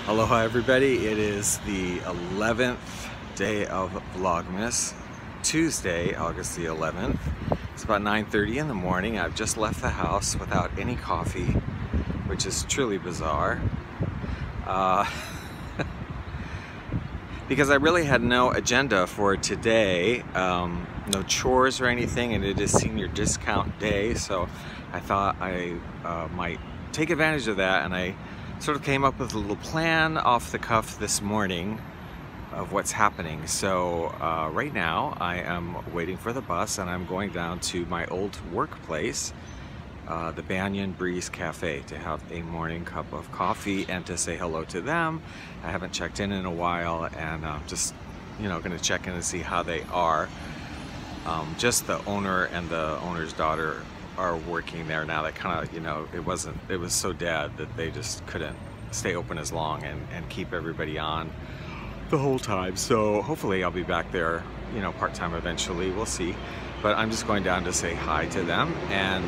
Aloha everybody, it is the 11th day of Vlogmas, Tuesday, August the 11th. It's about 9:30 in the morning. I've just left the house without any coffee, which is truly bizarre. Because I really had no agenda for today, no chores or anything, and it is senior discount day, so I thought I might take advantage of that, and I sort of came up with a little plan off the cuff this morning of what's happening. So right now I am waiting for the bus and I'm going down to my old workplace, the Banyan Breeze Cafe, to have a morning cup of coffee and to say hello to them. I haven't checked in a while, and just, you know, going to check in and see how they are. Just the owner and the owner's daughter are working there now. That kind of, you know, it was so dead that they just couldn't stay open as long and keep everybody on the whole time. So hopefully I'll be back there, you know, part-time eventually. We'll see. But I'm just going down to say hi to them, and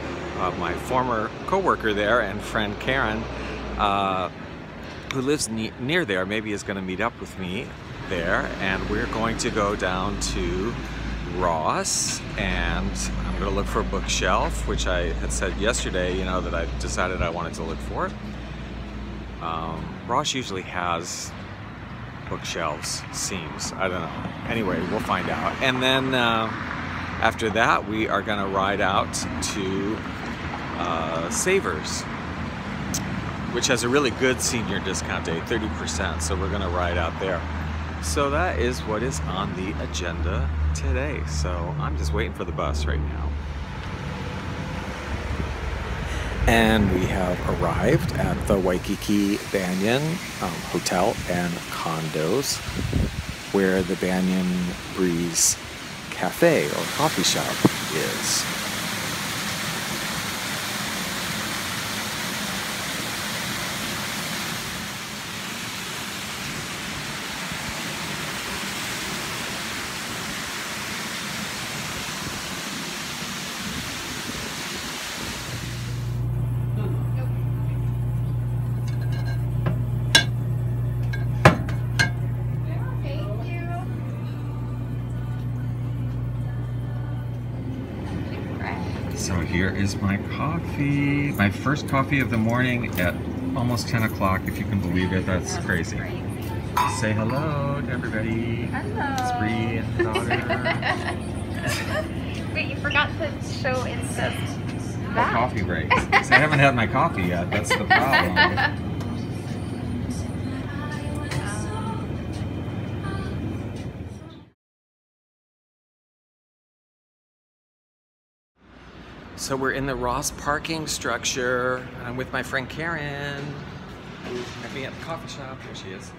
my former co-worker there and friend Karen, who lives near there, maybe is going to meet up with me there, and we're going to go down to Ross, and I'm going to look for a bookshelf, which I had said yesterday, you know, that I decided I wanted to look for. Ross usually has bookshelves, seems. I don't know. Anyway, we'll find out. And then after that, we are going to ride out to Savers, which has a really good senior discount day, 30%. So we're going to ride out there. So that is what is on the agenda today. So I'm just waiting for the bus right now. And we have arrived at the Waikiki Banyan Hotel and Condos, where the Banyan Breeze Cafe or coffee shop is. So here is my coffee, my first coffee of the morning at almost 10 o'clock, if you can believe it. That's crazy. Say hello to everybody. Hello. It's Bree and the daughter. Wait, you forgot to show instant My coffee breaks. So I haven't had my coffee yet, that's the problem. So we're in the Ross parking structure. I'm with my friend Karen, who's met me at the coffee shop. Here she is.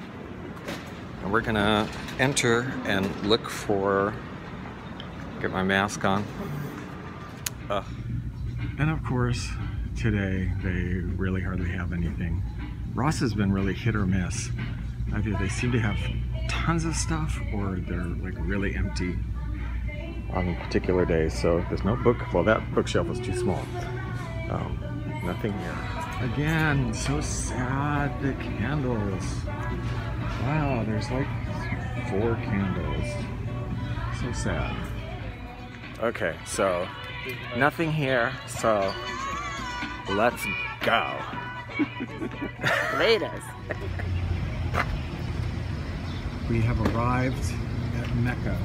And we're gonna enter and look for, get my mask on. And of course, today they really hardly have anything. Ross has been really hit or miss. Either they seem to have tons of stuff or they're like really empty on particular days. So there's no book. Well, that bookshelf was too small. Nothing here. Again, so sad. The candles. Wow, there's like 4 candles. So sad. Okay, so nothing here. So let's go. Latest. We have arrived at Mecca.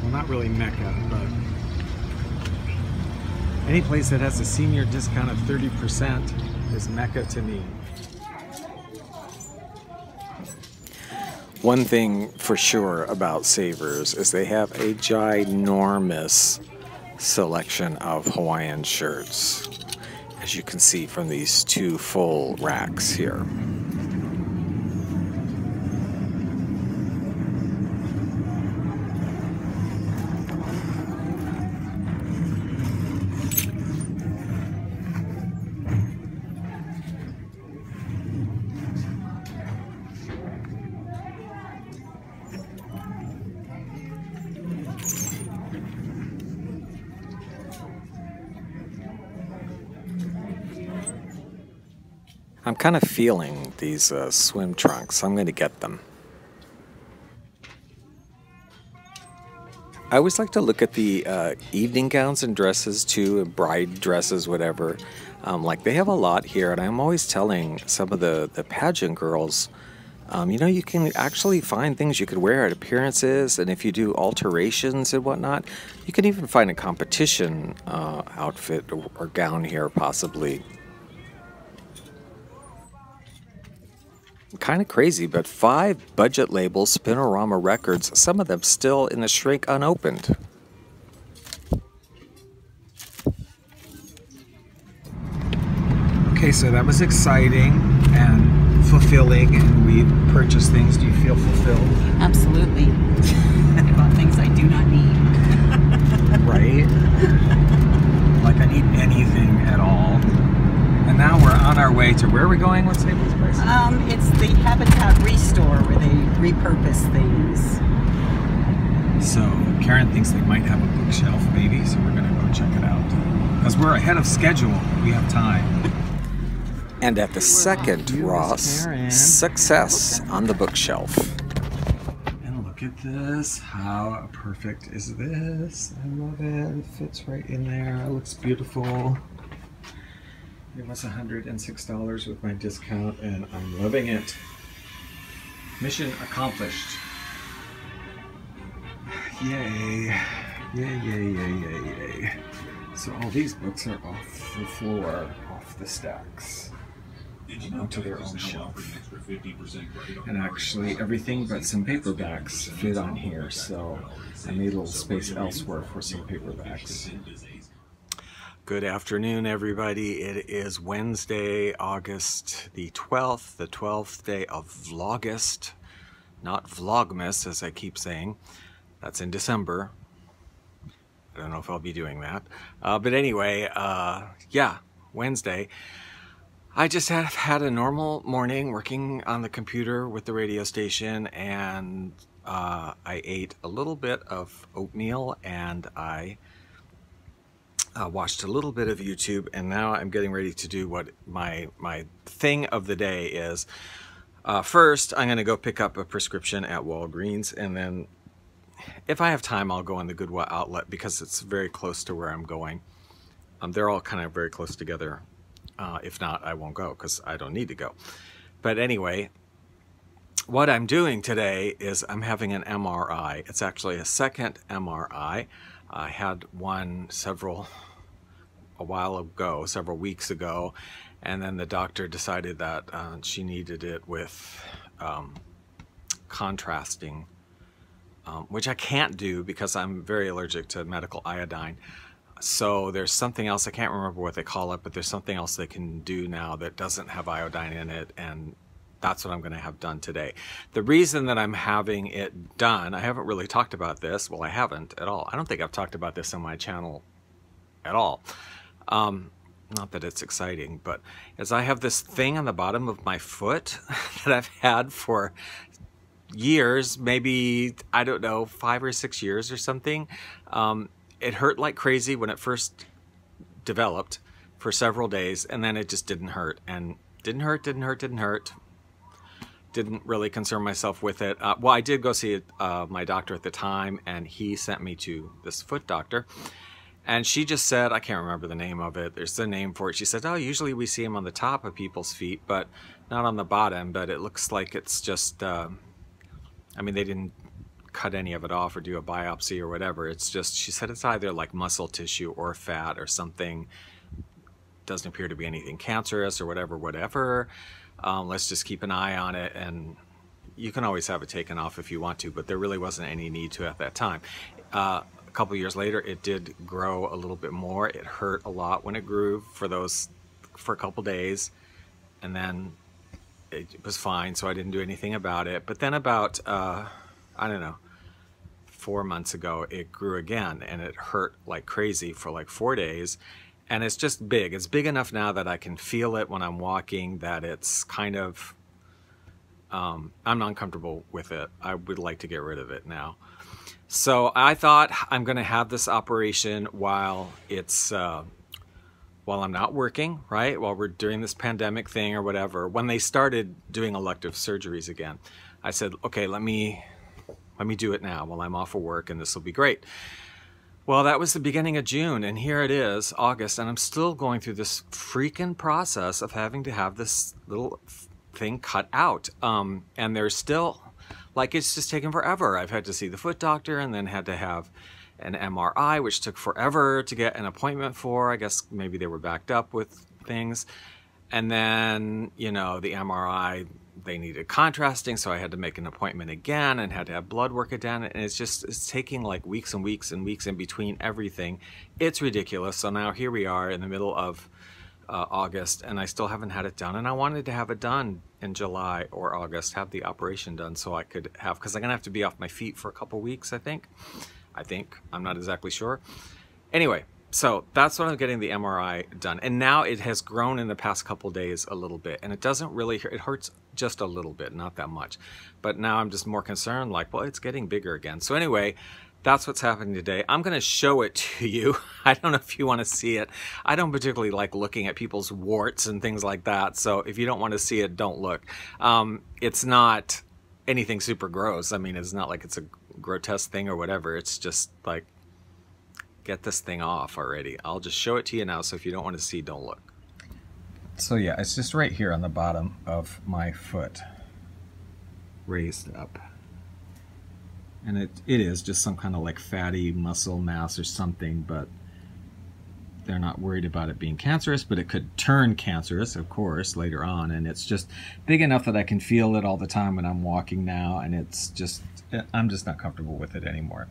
Well, not really Mecca, but any place that has a senior discount of 30% is Mecca to me. One thing for sure about Savers is they have a ginormous selection of Hawaiian shirts, as you can see from these 2 full racks here. I'm kind of feeling these swim trunks. I'm going to get them. I always like to look at the evening gowns and dresses too, and bride dresses, whatever. Like they have a lot here, and I'm always telling some of the pageant girls, you know, you can actually find things you could wear at appearances, and if you do alterations and whatnot, you can even find a competition outfit or gown here, possibly. Kind of crazy, but 5 budget labels, Spinorama Records, some of them still in the shrink unopened. Okay, so that was exciting and fulfilling, and we purchased things. Do you feel fulfilled? Absolutely. I bought things I do not need. Right? Like I need anything at all. And now we're on our way to, where are we going? What's the name of this place? It's the Habitat Restore, where they repurpose things. So Karen thinks they might have a bookshelf, maybe, so we're gonna go check it out. Because we're ahead of schedule, we have time. And at the second Ross, success on the bookshelf. And look at this, how perfect is this? I love it, it fits right in there, it looks beautiful. It was $106 with my discount, and I'm loving it. Mission accomplished. Yay. Yay, yay, yay, yay, yay. So all these books are off the floor, off the stacks, onto their own shelf. And actually everything but some paperbacks fit on here, so I made a little space elsewhere for some paperbacks. Good afternoon, everybody. It is Wednesday, August the 12th day of Vlogust, not Vlogmas, as I keep saying. That's in December. I don't know if I'll be doing that. But anyway, yeah, Wednesday. I just have had a normal morning working on the computer with the radio station, and I ate a little bit of oatmeal, and I watched a little bit of YouTube, and now I'm getting ready to do what my thing of the day is. First, I'm going to go pick up a prescription at Walgreens, and then if I have time, I'll go in the Goodwill outlet because it's very close to where I'm going. They're all kind of very close together. If not, I won't go because I don't need to go. But anyway, what I'm doing today is I'm having an MRI. It's actually a second MRI. I had one a while ago, several weeks ago, and then the doctor decided that she needed it with contrasting, which I can't do because I'm very allergic to medical iodine. So there's something else, I can't remember what they call it, but there's something else they can do now that doesn't have iodine in it, and that's what I'm going to have done today. The reason that I'm having it done, I haven't really talked about this. Well, I haven't at all. I don't think I've talked about this on my channel at all. Not that it's exciting, but as I have this thing on the bottom of my foot that I've had for years, maybe, I don't know, 5 or 6 years or something. It hurt like crazy when it first developed for several days, and then it just didn't hurt, and didn't hurt. Didn't really concern myself with it. Well, I did go see my doctor at the time, and he sent me to this foot doctor, and she just said, I can't remember the name of it, there's a name for it. She said, oh, usually we see them on the top of people's feet, but not on the bottom, but it looks like it's just, I mean, they didn't cut any of it off or do a biopsy or whatever. It's just, she said it's either like muscle tissue or fat or something. Doesn't appear to be anything cancerous or whatever. Let's just keep an eye on it, and you can always have it taken off if you want to, but there really wasn't any need to at that time. A couple years later, it did grow a little bit more. It hurt a lot when it grew for a couple days, and then it was fine, so I didn't do anything about it. But then about, I don't know, 4 months ago, it grew again, and it hurt like crazy for like 4 days. And it's just big. It's big enough now that I can feel it when I'm walking, that it's kind of, I'm not comfortable with it. I would like to get rid of it now. So I thought I'm going to have this operation while it's while I'm not working, right? While we're doing this pandemic thing or whatever, when they started doing elective surgeries again, I said, okay, let me do it now while I'm off of work, and this will be great. Well, that was the beginning of June, and here it is, August, and I'm still going through this freaking process of having to have this little thing cut out. And there's still, like, it's just taken forever. I've had to see the foot doctor and then had to have an MRI, which took forever to get an appointment for. I guess maybe they were backed up with things. And then, you know, the MRI, they needed contrasting, so I had to make an appointment again and had to have blood work done. And it's taking like weeks and weeks and weeks in between everything. It's ridiculous. So now here we are in the middle of August, and I still haven't had it done. And I wanted to have it done in July or August, have the operation done so I could have, because I'm gonna have to be off my feet for a couple weeks, I think. I'm not exactly sure. Anyway, so that's when I'm getting the MRI done. And now it has grown in the past couple days a little bit, and it doesn't really, it hurts just a little bit, not that much. But now I'm just more concerned, like, well, it's getting bigger again. So anyway, that's what's happening today. I'm gonna show it to you. I don't know if you wanna see it. I don't particularly like looking at people's warts and things like that. So if you don't wanna see it, don't look. It's not anything super gross. I mean, it's not like it's a grotesque thing or whatever. It's just like, get this thing off already. I'll just show it to you now, so if you don't want to see, don't look. So yeah, it's just right here on the bottom of my foot, raised up. And it is just some kind of like fatty muscle mass or something, but they're not worried about it being cancerous, but it could turn cancerous, of course, later on. And it's just big enough that I can feel it all the time when I'm walking now, and it's just, I'm just not comfortable with it anymore.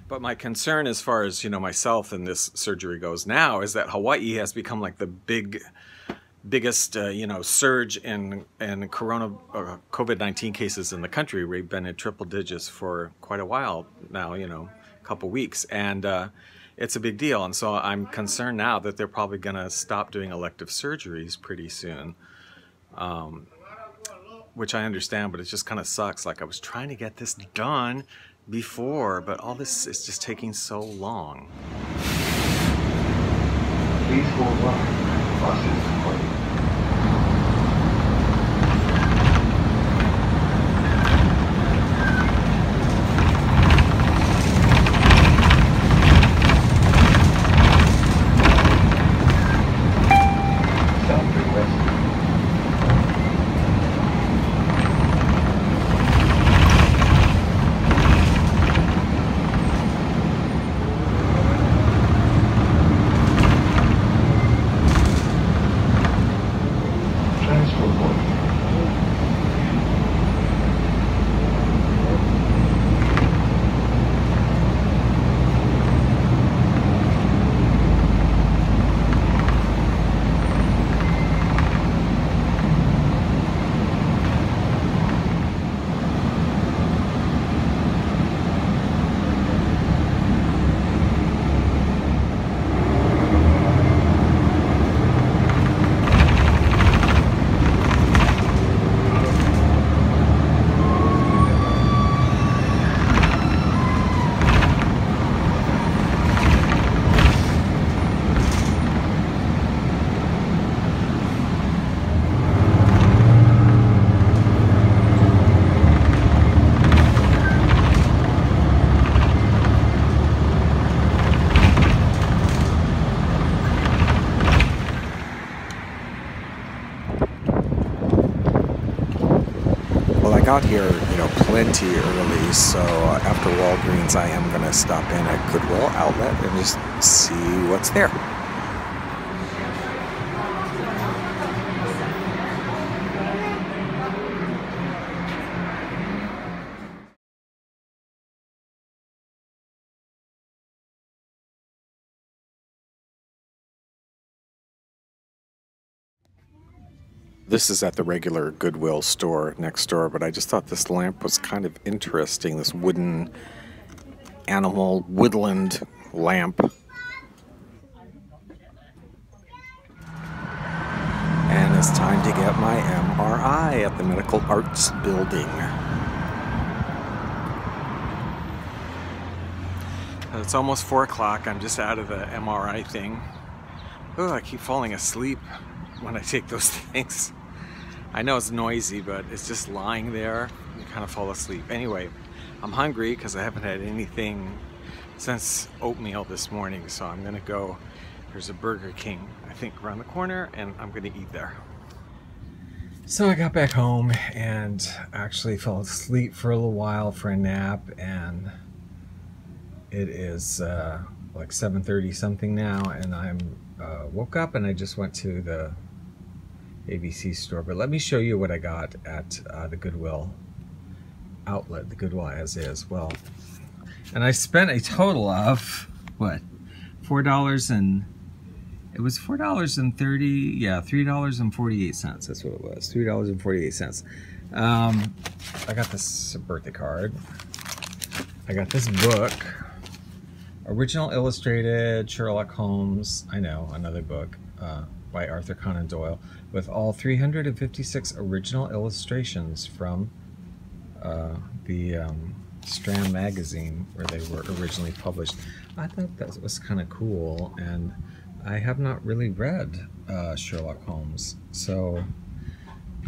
But my concern as far as, you know, myself and this surgery goes now is that Hawaii has become like the biggest, you know, surge in COVID-19 cases in the country. We've been in triple digits for quite a while now, you know, a couple weeks. And it's a big deal. And so I'm concerned now that they're probably going to stop doing elective surgeries pretty soon. Which I understand, but it just kind of sucks. Like, I was trying to get this done before, but all this is just taking so long. Please hold on. Bus is departing. Got here, you know, plenty early, so after Walgreens I am going to stop in at Goodwill Outlet and just see what's there. This is at the regular Goodwill store next door, but I just thought this lamp was kind of interesting, this wooden animal woodland lamp. And it's time to get my MRI at the Medical Arts Building. It's almost 4 o'clock. I'm just out of the MRI thing. Oh, I keep falling asleep when I take those things. I know it's noisy, but it's just lying there. You kind of fall asleep. Anyway, I'm hungry because I haven't had anything since oatmeal this morning, so I'm gonna go. There's a Burger King, I think, around the corner, and I'm gonna eat there. So I got back home and actually fell asleep for a little while for a nap, and it is like 7:30 something now, and I'm woke up and I just went to the ABC store. But let me show you what I got at the Goodwill outlet, the Goodwill as is. Well, and I spent a total of what, $4 and it was $4.30, yeah, $3.48. That's what it was, $3.48. I got this birthday card. I got this book, original illustrated Sherlock Holmes. I know, another book by Arthur Conan Doyle, with all 356 original illustrations from the Strand magazine where they were originally published. I thought that was kind of cool, and I have not really read Sherlock Holmes, so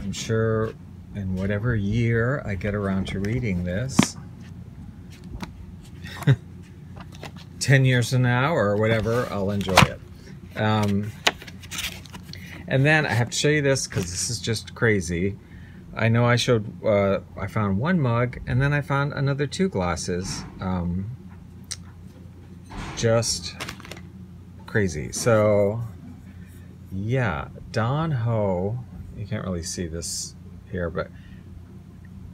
I'm sure in whatever year I get around to reading this, 10 years from now or whatever, I'll enjoy it. And then I have to show you this because this is just crazy. I know I showed, I found one mug, and then I found another 2 glasses. Just crazy. So yeah, Don Ho, you can't really see this here, but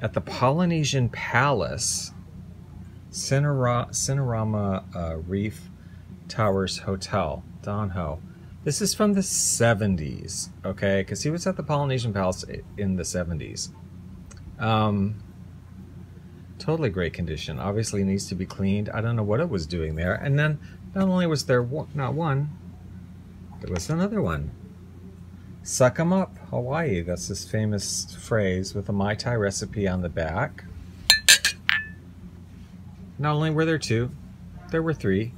at the Polynesian Palace, Cinerama Reef Towers Hotel, Don Ho. This is from the 70s, okay? Because he was at the Polynesian Palace in the 70s. Totally great condition. Obviously needs to be cleaned. I don't know what it was doing there. And then not only was there not one, there was another one. Suck 'em up, Hawaii. That's this famous phrase with a Mai Tai recipe on the back. Not only were there 2, there were 3.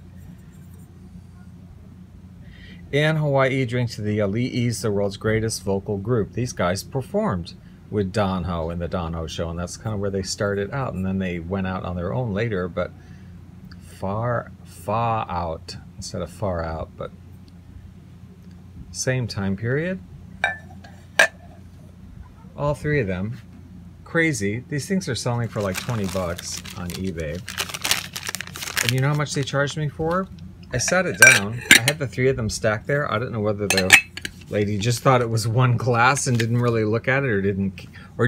In Hawaii, drink to the Ali'is, the world's greatest vocal group. These guys performed with Don Ho in the Don Ho Show, and that's kind of where they started out, and then they went out on their own later, but far out instead of far out, but same time period. All 3 of them. Crazy. These things are selling for like 20 bucks on eBay. And you know how much they charged me for? I sat it down. I had the 3 of them stacked there. I don't know whether the lady just thought it was one glass and didn't really look at it, or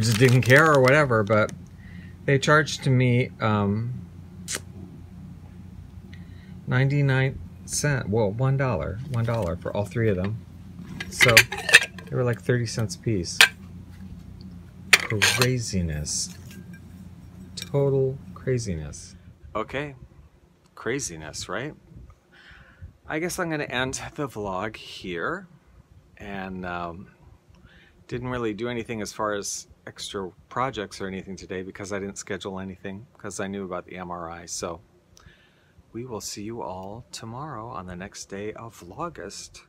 just didn't care or whatever, but they charged to me 99 cents, well, $1 for all 3 of them. So they were like 30 cents a piece. Craziness. Total craziness. Okay, craziness, right? I guess I'm going to end the vlog here, and didn't really do anything as far as extra projects or anything today because I didn't schedule anything because I knew about the MRI. So we will see you all tomorrow on the next day of Vogust.